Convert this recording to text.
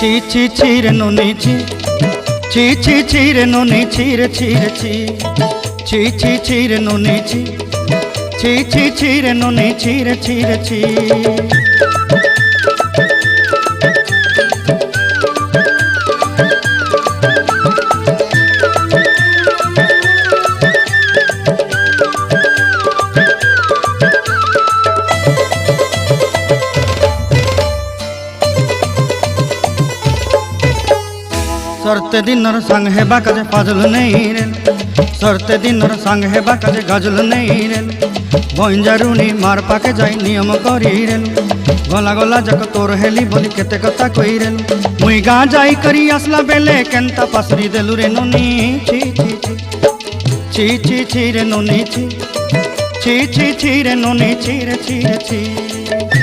ছি ছি ছি রে নুনি ছি ছি ছি ছি রে নুনি ছি রে ছি রে ছি ছি ছি ছি রে নুনি ছি ছি ছি ছি রে নুনি ছি রে ছি রে ছি। सरते दिनर संग हेबा काजे फाजल नहीं रेल सरते दिनर संग हेबा काजे गजल नहीं रेल बंजारुनी मार पाके जाई नियम करी रेल गला गला जक तोर हेली बोली केते कथा कई रेल मुई गा जाई करी आसला बेले केंता पासरी देलु रे नुनी छी छी छी छी छी छी रे नुनी छी छी छी छी रे नुनी छी रे छी रे छी।